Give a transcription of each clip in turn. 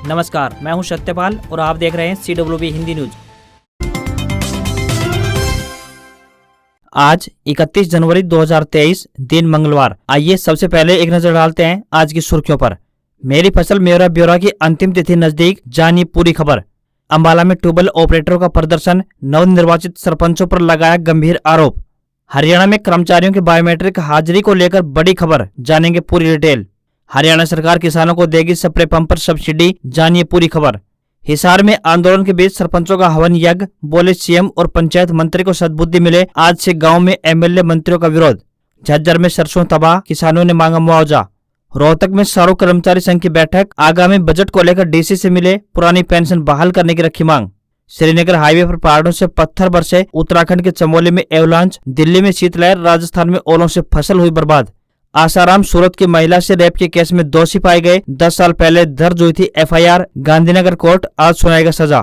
नमस्कार, मैं हूं सत्यपाल और आप देख रहे हैं CWB हिंदी न्यूज। आज 31 जनवरी 2023 दिन मंगलवार। आइए सबसे पहले एक नजर डालते हैं आज की सुर्खियों पर। मेरी फसल मेरा ब्यौरा की अंतिम तिथि नजदीक, जानिए पूरी खबर। अंबाला में ट्यूबवेल ऑपरेटरों का प्रदर्शन, नवनिर्वाचित सरपंचों पर लगाया गंभीर आरोप। हरियाणा में कर्मचारियों की बायोमेट्रिक हाजिरी को लेकर बड़ी खबर, जानेंगे पूरी डिटेल। हरियाणा सरकार किसानों को देगी स्प्रे पंप पर सब्सिडी, जानिए पूरी खबर। हिसार में आंदोलन के बीच सरपंचों का हवन यज्ञ, बोले सीएम और पंचायत मंत्री को सद्बुद्धि मिले, आज से गांव में एमएलए मंत्रियों का विरोध। झज्जर में सरसों तबाह, किसानों ने मांगा मुआवजा। रोहतक में सारू कर्मचारी संघ की बैठक, आगामी बजट को लेकर डीसी से मिले, पुरानी पेंशन बहाल करने की रखी मांग। श्रीनगर हाईवे पर पहाड़ों से पत्थर बरसे, उत्तराखंड के चमोली में एवलांच, दिल्ली में शीतलहर, राजस्थान में ओलों से फसल हुई बर्बाद। आसाराम सूरत की महिला से रेप के केस में दोषी पाए गए, 10 साल पहले दर्ज हुई थी एफआईआर, गांधीनगर कोर्ट आज सुनाएगा सजा।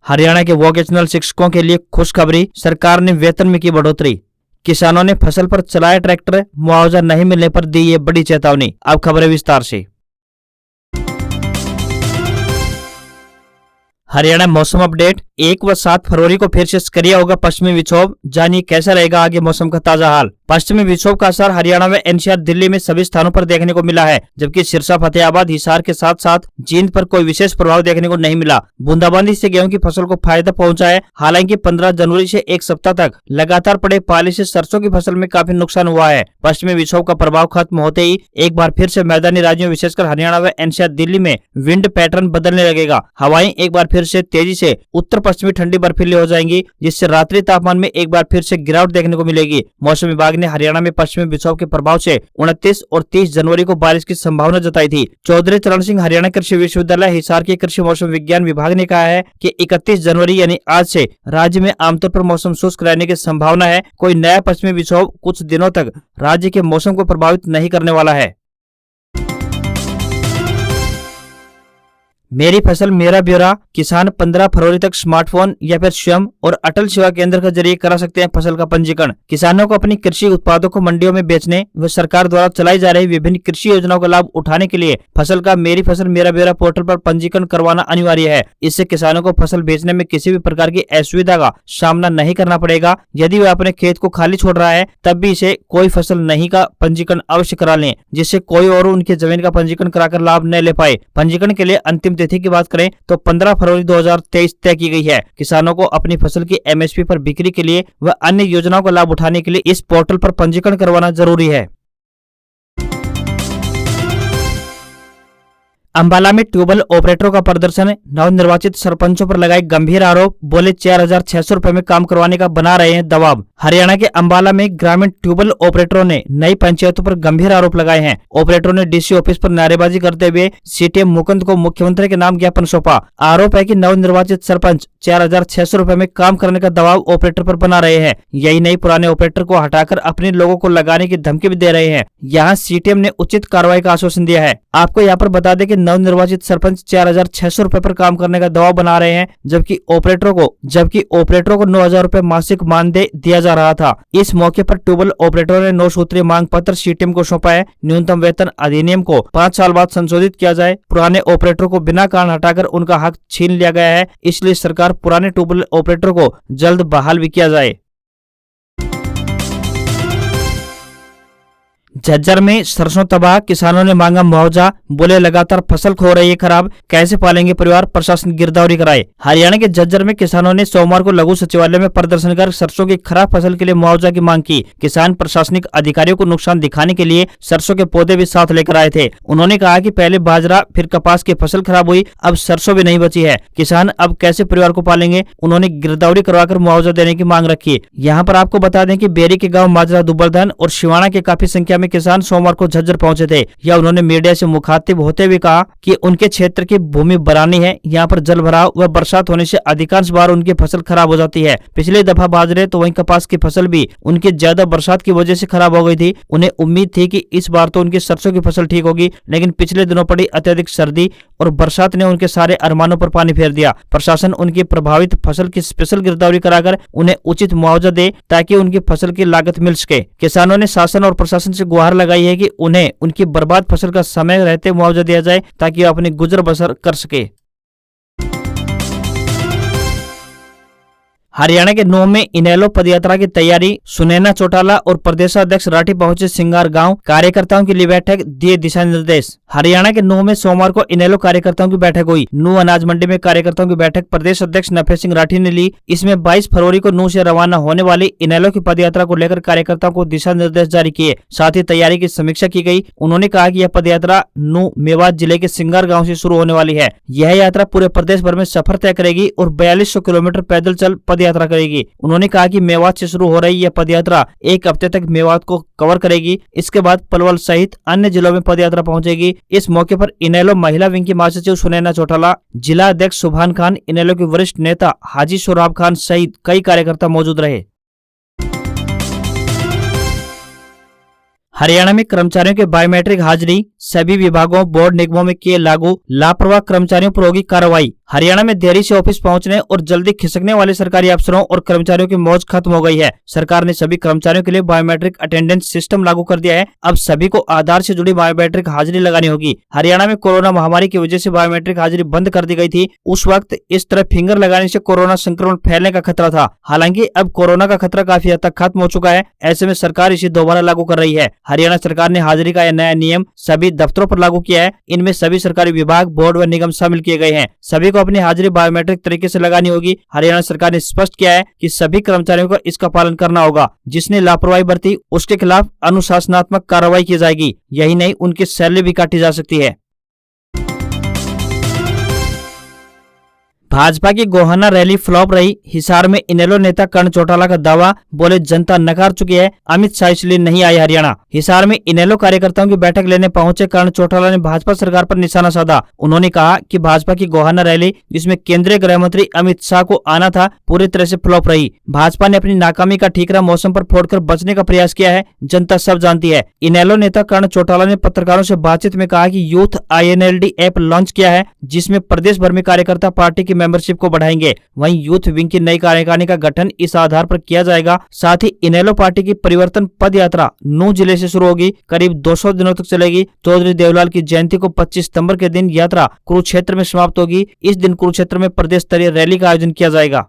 हरियाणा के वोकेशनल शिक्षकों के लिए खुशखबरी, सरकार ने वेतन में की बढ़ोतरी। किसानों ने फसल पर चलाया ट्रैक्टर, मुआवजा नहीं मिलने पर दी ये बड़ी चेतावनी। अब खबरें विस्तार से। हरियाणा मौसम अपडेट। 1 व 7 फरवरी को फिर से सक्रिय होगा पश्चिमी विक्षोभ, जानिए कैसा रहेगा आगे मौसम का ताजा हाल। पश्चिमी विक्षोभ का असर हरियाणा में एनसीआर, दिल्ली में सभी स्थानों पर देखने को मिला है, जबकि सिरसा, फतेहाबाद, हिसार के साथ साथ जींद पर कोई विशेष प्रभाव देखने को नहीं मिला। बूंदाबांदी से गेहूं की फसल को फायदा पहुंचा है। हालांकि 15 जनवरी से एक सप्ताह तक लगातार पड़े पाले से सरसों की फसल में काफी नुकसान हुआ है। पश्चिमी विक्षोभ का प्रभाव खत्म होते ही एक बार फिर से मैदानी राज्यों विशेषकर हरियाणा व एनसीआर, दिल्ली में विंड पैटर्न बदलने लगेगा। हवाएं एक बार फिर से तेजी से उत्तर पश्चिमी ठंडी बर्फीली हो जाएंगी, जिससे रात्रि तापमान में एक बार फिर से गिरावट देखने को मिलेगी। मौसम विभाग ने हरियाणा में पश्चिमी विक्षोभ के प्रभाव से 29 और 30 जनवरी को बारिश की संभावना जताई थी। चौधरी चरण सिंह हरियाणा कृषि विश्वविद्यालय हिसार के कृषि मौसम विज्ञान विभाग ने कहा है कि 31 जनवरी यानी आज से राज्य में आमतौर पर मौसम शुष्क रहने की संभावना है। कोई नया पश्चिमी विक्षोभ कुछ दिनों तक राज्य के मौसम को प्रभावित नहीं करने वाला है। मेरी फसल मेरा ब्यौरा, किसान 15 फरवरी तक स्मार्टफोन या फिर स्वयं और अटल सेवा केंद्र के जरिए करा सकते हैं फसल का पंजीकरण। किसानों को अपनी कृषि उत्पादों को मंडियों में बेचने व सरकार द्वारा चलाई जा रही विभिन्न कृषि योजनाओं का लाभ उठाने के लिए फसल का मेरी फसल मेरा ब्यौरा पोर्टल पर पंजीकरण करवाना अनिवार्य है। इससे किसानों को फसल बेचने में किसी भी प्रकार की असुविधा का सामना नहीं करना पड़ेगा। यदि वह अपने खेत को खाली छोड़ रहा है तब भी इसे कोई फसल नहीं का पंजीकरण अवश्य करा लें, जिससे कोई और उनकी जमीन का पंजीकरण कराकर लाभ न ले पाए। पंजीकरण के लिए अंतिम तिथि की बात करें तो 15 फरवरी 2023 तय की गई है। किसानों को अपनी फसल की एमएसपी पर बिक्री के लिए व अन्य योजनाओं का लाभ उठाने के लिए इस पोर्टल पर पंजीकरण करवाना जरूरी है। अंबाला में ट्यूबवेल ऑपरेटरों का प्रदर्शन, नवनिर्वाचित सरपंचों पर लगाए गंभीर आरोप, बोले 4600 रुपए में काम करवाने का बना रहे हैं दबाव। हरियाणा के अंबाला में ग्रामीण ट्यूबवेल ऑपरेटरों ने नई पंचायतों पर गंभीर आरोप लगाए हैं। ऑपरेटरों ने डीसी ऑफिस पर नारेबाजी करते हुए सीटीएम मुकुंद को मुख्यमंत्री के नाम ज्ञापन सौंपा। आरोप है कि नवनिर्वाचित सरपंच 4600 रुपए में काम करने का दबाव ऑपरेटर पर बना रहे हैं। यही नहीं, पुराने ऑपरेटर को हटाकर अपने लोगों को लगाने की धमकी भी दे रहे हैं। यहाँ सीटीएम ने उचित कार्रवाई का आश्वासन दिया है। आपको यहाँ पर बता दें कि नवनिर्वाचित सरपंच 4600 रुपए पर काम करने का दबाव बना रहे हैं, जबकि ऑपरेटरों को 9000 रुपए मासिक मानदेय दिया जा रहा था। इस मौके पर ट्यूबवेल ऑपरेटरों ने 9 सूत्रीय मांग पत्र सीटीएम को सौंपा है। न्यूनतम वेतन अधिनियम को 5 साल बाद संशोधित किया जाए। पुराने ऑपरेटरों को बिना कारण हटाकर उनका हक छीन लिया गया है, इसलिए सरकार पुराने ट्यूबवेल ऑपरेटरों को जल्द बहाल भी किया जाए। झज्जर में सरसों तबाह, किसानों ने मांगा मुआवजा, बोले लगातार फसल खो रही है खराब, कैसे पालेंगे परिवार, प्रशासन गिरदावरी कराए। हरियाणा के झज्जर में किसानों ने सोमवार को लघु सचिवालय में प्रदर्शन कर सरसों की खराब फसल के लिए मुआवजा की मांग की। किसान प्रशासनिक अधिकारियों को नुकसान दिखाने के लिए सरसों के पौधे भी साथ लेकर आए थे। उन्होंने कहा कि पहले बाजरा फिर कपास की फसल खराब हुई, अब सरसों भी नहीं बची है। किसान अब कैसे परिवार को पालेंगे। उन्होंने गिरदावरी करवाकर मुआवजा देने की मांग रखी। यहाँ पर आपको बता दें कि बेरी के गाँव माजरा, दुबरधन और शिवाना के काफी संख्या में किसान सोमवार को झज्जर पहुंचे थे। या उन्होंने मीडिया से मुखातिब होते हुए कहा कि उनके क्षेत्र की भूमि बरानी है, यहाँ पर जल भराव व बरसात होने से अधिकांश बार उनकी फसल खराब हो जाती है। पिछले दफा बाजरे तो वहीं कपास की फसल भी उनकी ज्यादा बरसात की वजह से खराब हो गई थी। उन्हें उम्मीद थी कि इस बार तो उनकी सरसों की फसल ठीक होगी, लेकिन पिछले दिनों पड़ी अत्यधिक सर्दी और बरसात ने उनके सारे अरमानों पर पानी फेर दिया। प्रशासन उनकी प्रभावित फसल की स्पेशल गिरदावरी कराकर उन्हें उचित मुआवजा दे ताकि उनकी फसल की लागत मिल सके। किसानों ने शासन और प्रशासन से गुहार लगाई है कि उन्हें उनकी बर्बाद फसल का समय रहते मुआवजा दिया जाए ताकि वो अपनी गुजर बसर कर सके। हरियाणा के नूंह में इनेलो पदयात्रा की तैयारी, सुनैना चौटाला और प्रदेशाध्यक्ष राठी पहुंचे सिंगार गांव, कार्यकर्ताओं के लिए बैठक, दिए दिशा निर्देश। हरियाणा के नूंह में सोमवार को इनेलो कार्यकर्ताओं की बैठक हुई। नूंह अनाज मंडी में कार्यकर्ताओं की बैठक प्रदेश अध्यक्ष नफे सिंह राठी ने ली। इसमें 22 फरवरी को नूंह से रवाना होने वाली इनेलो की पदयात्रा को लेकर कार्यकर्ताओं को दिशा निर्देश जारी किए, साथ ही तैयारी की समीक्षा की गई। उन्होंने कहा कि यह पदयात्रा नूंह मेवात जिले के सिंगार गाँव से शुरू होने वाली है। यह यात्रा पूरे प्रदेश भर में सफर तय करेगी और 4200 किलोमीटर पैदल चल पदयात्रा करेगी। उन्होंने कहा कि मेवात से शुरू हो रही यह पदयात्रा एक हफ्ते तक मेवात को कवर करेगी। इसके बाद पलवल सहित अन्य जिलों में पदयात्रा पहुंचेगी। इस मौके पर इनेलो महिला विंग की महासचिव सुनैना चौटाला, जिला अध्यक्ष सुभान खान, इनेलो के वरिष्ठ नेता हाजी सोराब खान सहित कई कार्यकर्ता मौजूद रहे। हरियाणा में कर्मचारियों के बायोमेट्रिक हाजिरी, सभी विभागों बोर्ड निगमों में किए लागू, लापरवाह कर्मचारियों पर होगी कार्रवाई। हरियाणा में देरी से ऑफिस पहुंचने और जल्दी खिसकने वाले सरकारी अफसरों और कर्मचारियों की मौज खत्म हो गई है। सरकार ने सभी कर्मचारियों के लिए बायोमेट्रिक अटेंडेंस सिस्टम लागू कर दिया है। अब सभी को आधार से जुड़ी बायोमेट्रिक हाजिरी लगानी होगी। हरियाणा में कोरोना महामारी की वजह से बायोमेट्रिक हाजिरी बंद कर दी गई थी। उस वक्त इस तरह फिंगर लगाने से कोरोना संक्रमण फैलने का खतरा था। हालांकि अब कोरोना का खतरा काफी हद तक खत्म हो चुका है। ऐसे में सरकार इसे दोबारा लागू कर रही है। हरियाणा सरकार ने हाजिरी का यह नया नियम सभी दफ्तरों पर लागू किया है। इनमें सभी सरकारी विभाग, बोर्ड व निगम शामिल किए गए हैं। सभी को अपनी हाजिरी बायोमेट्रिक तरीके से लगानी होगी। हरियाणा सरकार ने स्पष्ट किया है कि सभी कर्मचारियों को इसका पालन करना होगा। जिसने लापरवाही बरती उसके खिलाफ अनुशासनात्मक कार्रवाई की जाएगी। यही नहीं, उनकी सैलरी भी काटी जा सकती है। भाजपा की गोहाना रैली फ्लॉप रही। हिसार में इनेलो नेता कर्ण चौटाला का दावा, बोले जनता नकार चुकी है, अमित शाह इसलिए नहीं आए हरियाणा। हिसार में इनेलो कार्यकर्ताओं की बैठक लेने पहुंचे कर्ण चौटाला ने भाजपा सरकार पर निशाना साधा। उन्होंने कहा कि भाजपा की गोहाना रैली, जिसमें केंद्रीय गृह मंत्री अमित शाह को आना था, पूरी तरह से फ्लॉप रही। भाजपा ने अपनी नाकामी का ठीकरा मौसम पर फोड़कर बचने का प्रयास किया है, जनता सब जानती है। इनेलो नेता कर्ण चौटाला ने पत्रकारों से बातचीत में कहा कि यूथ INLD ऐप लॉन्च किया है, जिसमें प्रदेश भर में कार्यकर्ता पार्टी की मेंबरशिप को बढ़ाएंगे। वहीं यूथ विंग की नई कार्यकारिणी का गठन इस आधार पर किया जाएगा। साथ ही इनेलो पार्टी की परिवर्तन पद यात्रा नूंह जिले से शुरू होगी, करीब 200 दिनों तक चलेगी। चौधरी देवलाल की जयंती को 25 सितंबर के दिन यात्रा कुरुक्षेत्र में समाप्त होगी। इस दिन कुरुक्षेत्र में प्रदेश स्तरीय रैली का आयोजन किया जाएगा।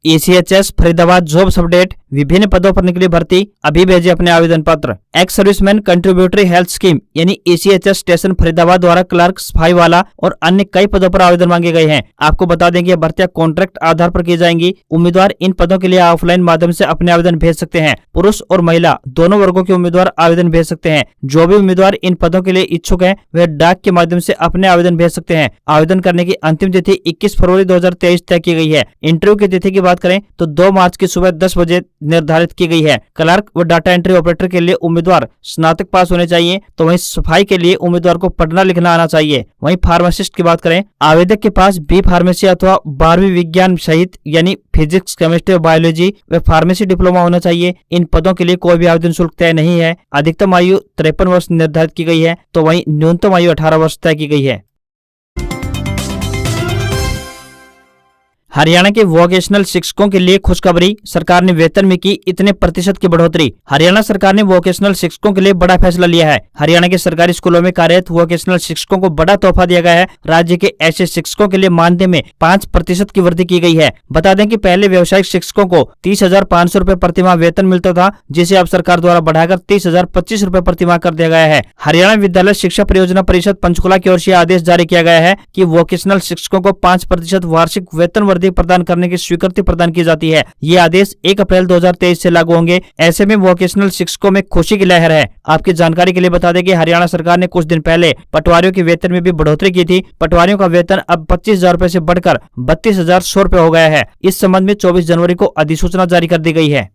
ECHS फरीदाबाद जॉब्स अपडेट, विभिन्न पदों पर निकली भर्ती, अभी भेजे अपने आवेदन पत्र। Ex serviceman contributory health scheme यानी ECHS स्टेशन फरीदाबाद द्वारा क्लर्क, सफाई वाला और अन्य कई पदों पर आवेदन मांगे गए हैं। आपको बता दें कि यह भर्तियां कॉन्ट्रैक्ट आधार पर की जाएंगी। उम्मीदवार इन पदों के लिए ऑफलाइन माध्यम से अपने आवेदन भेज सकते हैं। पुरुष और महिला दोनों वर्गों के उम्मीदवार आवेदन भेज सकते हैं। जो भी उम्मीदवार इन पदों के लिए इच्छुक है वह डाक के माध्यम से अपने आवेदन भेज सकते हैं। आवेदन करने की अंतिम तिथि 21 फरवरी 2023 तय की गई है। इंटरव्यू की तिथि की बात करें तो 2 मार्च की सुबह 10 बजे निर्धारित की गई है। क्लर्क व डाटा एंट्री ऑपरेटर के लिए उम्मीदवार स्नातक पास होने चाहिए, तो वहीं सफाई के लिए उम्मीदवार को पढ़ना लिखना आना चाहिए। वहीं फार्मासिस्ट की बात करें, आवेदक के पास बी फार्मेसी अथवा 12वीं विज्ञान सहित यानी फिजिक्स, केमिस्ट्री और बायोलॉजी व फार्मेसी डिप्लोमा होना चाहिए। इन पदों के लिए कोई भी आवेदन शुल्क तय नहीं है। अधिकतम आयु 53 वर्ष निर्धारित की गई है, तो वहीं न्यूनतम आयु 18 वर्ष तय की गई है। हरियाणा के वोकेशनल शिक्षकों के लिए खुशखबरी, सरकार ने वेतन में की इतने प्रतिशत की बढ़ोतरी। हरियाणा सरकार ने वोकेशनल शिक्षकों के लिए बड़ा फैसला लिया है। हरियाणा के सरकारी स्कूलों में कार्यरत वोकेशनल शिक्षकों को बड़ा तोहफा दिया गया है। राज्य के ऐसे शिक्षकों के लिए मानदेय में 5% की वृद्धि की गई है। बता दें कि पहले व्यवसायिक शिक्षकों को 30,500 रूपए प्रतिमाह वेतन मिलता था, जिसे अब सरकार द्वारा बढ़ाकर 30,025 रूपए प्रतिमाह कर दिया गया है। हरियाणा विद्यालय शिक्षा परियोजना परिषद पंचकुला की ओर से आदेश जारी किया गया है कि वोकेशनल शिक्षकों को 5% वार्षिक वेतन वृद्धि प्रदान करने की स्वीकृति प्रदान की जाती है। ये आदेश 1 अप्रैल 2023 से लागू होंगे। ऐसे में वोकेशनल शिक्षकों में खुशी की लहर है। आपकी जानकारी के लिए बता दें कि हरियाणा सरकार ने कुछ दिन पहले पटवारियों के वेतन में भी बढ़ोतरी की थी। पटवारियों का वेतन अब 25,000 रूपए से बढ़कर 32,100 रूपए हो गया है। इस संबंध में 24 जनवरी को अधिसूचना जारी कर दी गई है।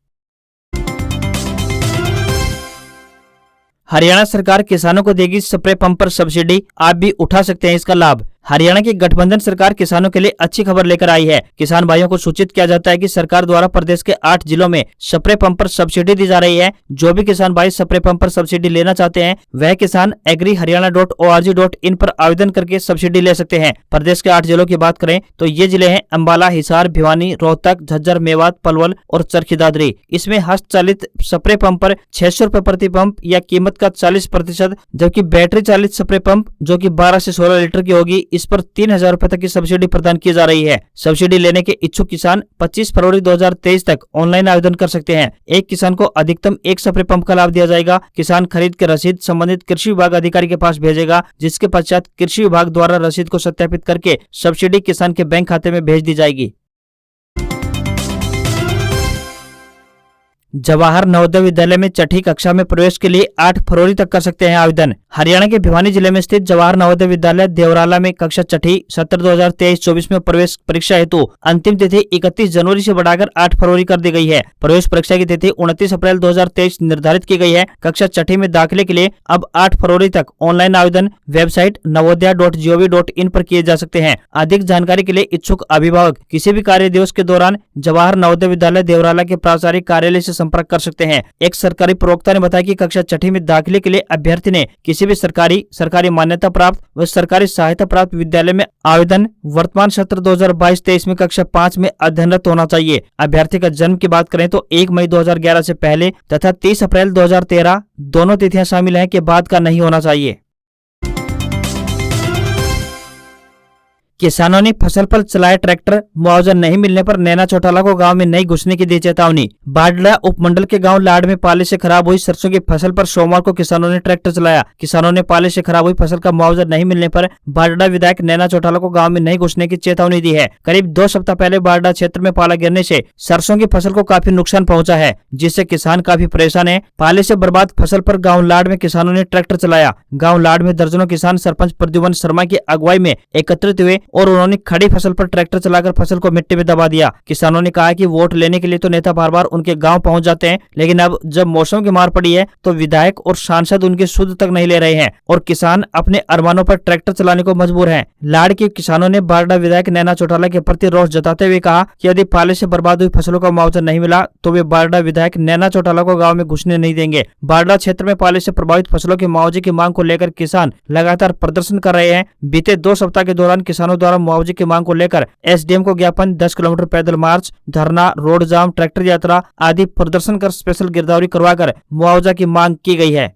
हरियाणा सरकार किसानों को देगी स्प्रे पंप पर सब्सिडी, आप भी उठा सकते हैं इसका लाभ। हरियाणा की गठबंधन सरकार किसानों के लिए अच्छी खबर लेकर आई है। किसान भाइयों को सूचित किया जाता है कि सरकार द्वारा प्रदेश के 8 जिलों में स्प्रे पंप पर सब्सिडी दी जा रही है। जो भी किसान भाई स्प्रे पंप पर सब्सिडी लेना चाहते हैं वह किसान agriharyana.org.in पर आवेदन करके सब्सिडी ले सकते हैं। प्रदेश के 8 जिलों की बात करें तो ये जिले हैं अंबाला, हिसार, भिवानी, रोहतक, झज्जर, मेवात, पलवल और चरखी दादरी। इसमें हस्तचालित स्प्रे पंप पर 600 रूपए प्रति पंप या कीमत का 40%, जबकि बैटरी चालित स्प्रे पंप जो कि 12 से 16 लीटर की होगी, इस पर 3,000 रूपए तक की सब्सिडी प्रदान की जा रही है। सब्सिडी लेने के इच्छुक किसान 25 फरवरी 2023 तक ऑनलाइन आवेदन कर सकते हैं। एक किसान को अधिकतम 1 स्प्रे पंप का लाभ दिया जाएगा। किसान खरीद के रसीद संबंधित कृषि विभाग अधिकारी के पास भेजेगा, जिसके पश्चात कृषि विभाग द्वारा रसीद को सत्यापित करके सब्सिडी किसान के बैंक खाते में भेज दी जाएगी। जवाहर नवोदय विद्यालय में छठी कक्षा में प्रवेश के लिए 8 फरवरी तक कर सकते हैं आवेदन। हरियाणा के भिवानी जिले में स्थित जवाहर नवोदय विद्यालय देवराला में कक्षा छठी सत्र 2023-24 में प्रवेश परीक्षा हेतु अंतिम तिथि 31 जनवरी से बढ़ाकर 8 फरवरी कर दी गई है। प्रवेश परीक्षा की तिथि 29 अप्रैल 2023 निर्धारित की गई है। कक्षा छठी में दाखिले के लिए अब 8 फरवरी तक ऑनलाइन आवेदन वेबसाइट navodaya.gov.in पर किए जा सकते हैं। अधिक जानकारी के लिए इच्छुक अभिभावक किसी भी कार्य दिवस के दौरान जवाहर नवोदय विद्यालय देवराला के प्राचार्य कार्यालय से संपर्क कर सकते हैं। एक सरकारी प्रवक्ता ने बताया कि कक्षा छठी में दाखिले के लिए अभ्यर्थी ने किसी भी सरकारी मान्यता प्राप्त व सरकारी सहायता प्राप्त विद्यालय में आवेदन वर्तमान सत्र 2022-23 में कक्षा 5 में अध्ययनरत होना चाहिए। अभ्यर्थी का जन्म की बात करें तो 1 मई 2011 से पहले तथा 30 अप्रैल 2013 दोनों तिथियां शामिल हैं के बाद का नहीं होना चाहिए। किसानों ने फसल पर चलाए ट्रैक्टर, मुआवजा नहीं मिलने पर नैना चौटाला को गांव में नहीं घुसने की दी चेतावनी। बाडला उपमंडल के गांव लाड में पाले से खराब हुई सरसों की फसल पर सोमवार को किसानों ने ट्रैक्टर चलाया। किसानों ने पाले से खराब हुई फसल का मुआवजा नहीं मिलने पर बाडला विधायक नैना चौटाला को गाँव में नहीं घुसने की चेतावनी दी है। करीब 2 सप्ताह पहले बाडला क्षेत्र में पाला गिरने से सरसों की फसल को काफी नुकसान पहुंचा है, जिससे किसान काफी परेशान है। पाले से बर्बाद फसल पर गाँव लाड में किसानों ने ट्रैक्टर चलाया। गाँव लाड में दर्जनों किसान सरपंच प्रद्युमन शर्मा की अगुवाई में एकत्रित हुए और उन्होंने खड़ी फसल पर ट्रैक्टर चलाकर फसल को मिट्टी में दबा दिया। किसानों ने कहा कि वोट लेने के लिए तो नेता बार बार उनके गांव पहुंच जाते हैं, लेकिन अब जब मौसम की मार पड़ी है तो विधायक और सांसद उनकी सुध तक नहीं ले रहे हैं और किसान अपने अरमानों पर ट्रैक्टर चलाने को मजबूर हैं। लाड़ के किसानों ने बारडा विधायक नैना चौटाला के प्रति रोष जताते हुए कहा कि यदि पाले से बर्बाद हुई फसलों का मुआवजा नहीं मिला तो वे बारडा विधायक नैना चौटाला को गाँव में घुसने नहीं देंगे। बारडा क्षेत्र में पाले से प्रभावित फसलों के मुआवजे की मांग को लेकर किसान लगातार प्रदर्शन कर रहे हैं। बीते 2 सप्ताह के दौरान किसानों द्वारा मुआवजे की मांग को लेकर एसडीएम को ज्ञापन, 10 किलोमीटर पैदल मार्च, धरना, रोड जाम, ट्रैक्टर यात्रा आदि प्रदर्शन कर स्पेशल गिरदावरी करवाकर मुआवजा की मांग की गई है।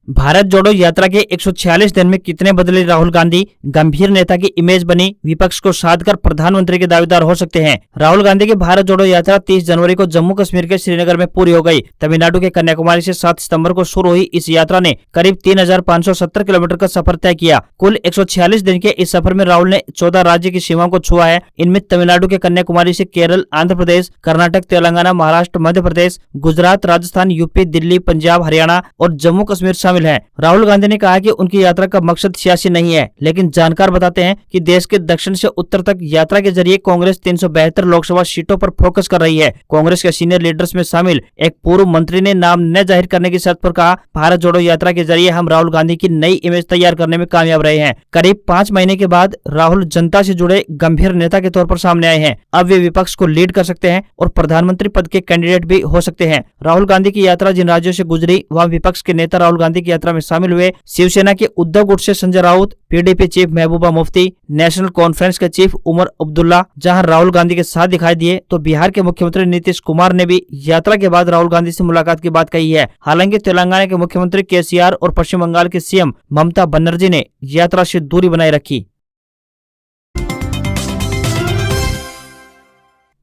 भारत जोड़ो यात्रा के 146 दिन में कितने बदले राहुल गांधी, गंभीर नेता की इमेज बनी, विपक्ष को साध कर प्रधानमंत्री के दावेदार हो सकते हैं। राहुल गांधी की भारत जोड़ो यात्रा 30 जनवरी को जम्मू कश्मीर के श्रीनगर में पूरी हो गई। तमिलनाडु के कन्याकुमारी से 7 सितंबर को शुरू हुई इस यात्रा ने करीब 3570 किलोमीटर का सफर तय किया। कुल 146 दिन के इस सफर में राहुल ने 14 राज्य की सीमाओं को छुआ है। इनमें तमिलनाडु के कन्याकुमारी से केरल, आंध्र प्रदेश, कर्नाटक, तेलंगाना, महाराष्ट्र, मध्य प्रदेश, गुजरात, राजस्थान, यूपी, दिल्ली, पंजाब, हरियाणा और जम्मू कश्मीर शामिल है। राहुल गांधी ने कहा कि उनकी यात्रा का मकसद सियासी नहीं है, लेकिन जानकार बताते हैं कि देश के दक्षिण से उत्तर तक यात्रा के जरिए कांग्रेस 372 लोकसभा सीटों पर फोकस कर रही है। कांग्रेस के सीनियर लीडर्स में शामिल एक पूर्व मंत्री ने नाम न जाहिर करने की शर्त पर कहा, भारत जोड़ो यात्रा के जरिए हम राहुल गांधी की नई इमेज तैयार करने में कामयाब रहे हैं। करीब 5 महीने के बाद राहुल जनता से जुड़े गंभीर नेता के तौर पर सामने आए हैं। अब वे विपक्ष को लीड कर सकते हैं और प्रधानमंत्री पद के कैंडिडेट भी हो सकते हैं। राहुल गांधी की यात्रा जिन राज्यों से गुजरी वहाँ विपक्ष के नेता राहुल गांधी की यात्रा में शामिल हुए। शिवसेना के उद्धव गुट से Sanjay Raut, PDP chief Mehbooba Mufti, national conference के चीफ उमर अब्दुल्ला जहां राहुल गांधी के साथ दिखाई दिए, तो बिहार के मुख्यमंत्री नीतीश कुमार ने भी यात्रा के बाद राहुल गांधी से मुलाकात की बात कही है। हालांकि तेलंगाना के मुख्यमंत्री केसीआर और पश्चिम बंगाल के सीएम ममता बनर्जी ने यात्रा से दूरी बनाए रखी।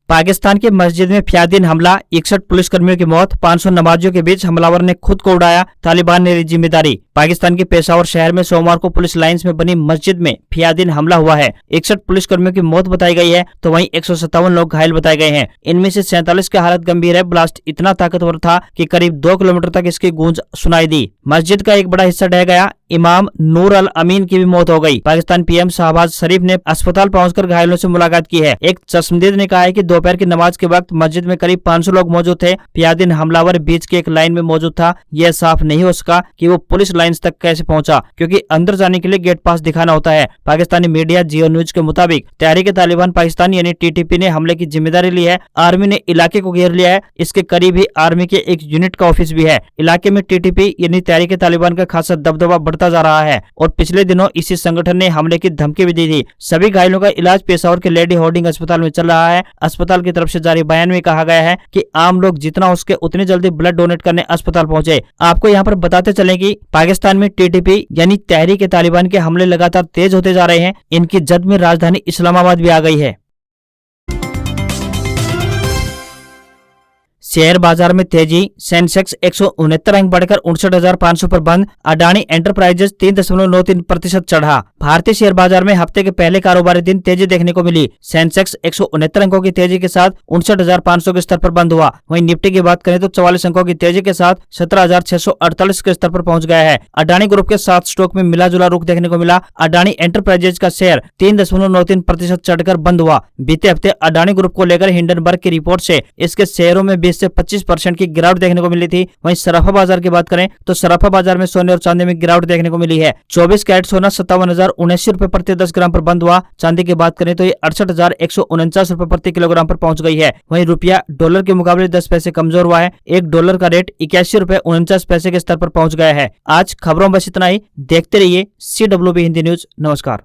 पाकिस्तान की मस्जिद में फियादीन हमला, 61 पुलिसकर्मियों की मौत, 500 नमाजियों के बीच हमलावर ने खुद को उड़ाया, तालिबान ने ली जिम्मेदारी। पाकिस्तान के पेशावर शहर में सोमवार को पुलिस लाइंस में बनी मस्जिद में फियादीन हमला हुआ है। 61 पुलिसकर्मियों की मौत बताई गई है तो वहीं 157 लोग घायल बताए गए हैं। इनमें से 47 की हालत गंभीर है। ब्लास्ट इतना ताकतवर था कि करीब 2 किलोमीटर तक इसकी गूंज सुनाई दी। मस्जिद का एक बड़ा हिस्सा ढह गया। इमाम नूर अल अमीन की भी मौत हो गई। पाकिस्तान पीएम शहबाज शरीफ ने अस्पताल पहुंचकर घायलों से मुलाकात की है। एक चश्मदीद ने कहा है कि दोपहर की नमाज के वक्त मस्जिद में करीब 500 लोग मौजूद थे। फियादीन हमलावर बीच के एक लाइन में मौजूद था। यह साफ नहीं हो सका कि वो पुलिस लाइंस तक कैसे पहुंचा, क्योंकि अंदर जाने के लिए गेट पास दिखाना होता है। पाकिस्तानी मीडिया जियो न्यूज के मुताबिक तहरीक तालिबान पाकिस्तान यानी टीटीपी ने हमले की जिम्मेदारी ली है। आर्मी ने इलाके को घेर लिया है। इसके करीब ही आर्मी के एक यूनिट का ऑफिस भी है। इलाके में टीटीपी यानी तहरीक तालिबान का खासा दबदबा बढ़ता बढ़ता जा रहा है और पिछले दिनों इसी संगठन ने हमले की धमकी भी दी थी। सभी घायलों का इलाज पेशावर के लेडी हार्डिंग अस्पताल में चल रहा है। अस्पताल की तरफ से जारी बयान में कहा गया है कि आम लोग जितना हो सके उतनी जल्दी ब्लड डोनेट करने अस्पताल पहुंचे। आपको यहाँ पर बताते चलें कि पाकिस्तान में टीटीपी यानी तहरीक तालिबान के हमले लगातार तेज होते जा रहे हैं। इनकी जद में राजधानी इस्लामाबाद भी आ गई है। शेयर बाजार में तेजी, सेंसेक्स 169 अंक बढ़कर 59,500 पर बंद। अडानी एंटरप्राइजेज 3.93% चढ़ा। भारतीय शेयर बाजार में हफ्ते के पहले कारोबारी दिन तेजी देखने को मिली। सेंसेक्स 169 अंकों की तेजी के साथ 59,500 के स्तर पर बंद हुआ। वहीं निफ्टी की बात करें तो 44 अंकों की तेजी के साथ 17,648 के स्तर पर पहुंच गया है। अडानी ग्रुप के 7 स्टॉक में मिला जुला रुख देखने को मिला। अडानी एंटरप्राइजेज का शेयर 3.93% चढ़कर बंद हुआ। बीते हफ्ते अडानी ग्रुप को लेकर हिंडनबर्ग की रिपोर्ट से इसके शेयरों में 20 से 25% की गिरावट देखने को मिली थी। वहीं सराफा बाजार की बात करें तो सराफा बाजार में सोने और चांदी में गिरावट देखने को मिली है। 24 कैरेट सोना 57,079 रुपए प्रति 10 ग्राम पर बंद हुआ। चांदी की बात करें तो ये 68,149 रुपए प्रति किलोग्राम पर पहुंच गई है। वहीं रुपया डॉलर के मुकाबले 10 पैसे कमजोर हुआ है। $1 का रेट 81 रुपए 49 पैसे के स्तर पर पहुंच गया है। आज खबरों बस इतना ही। देखते रहिए CWB हिंदी न्यूज। नमस्कार।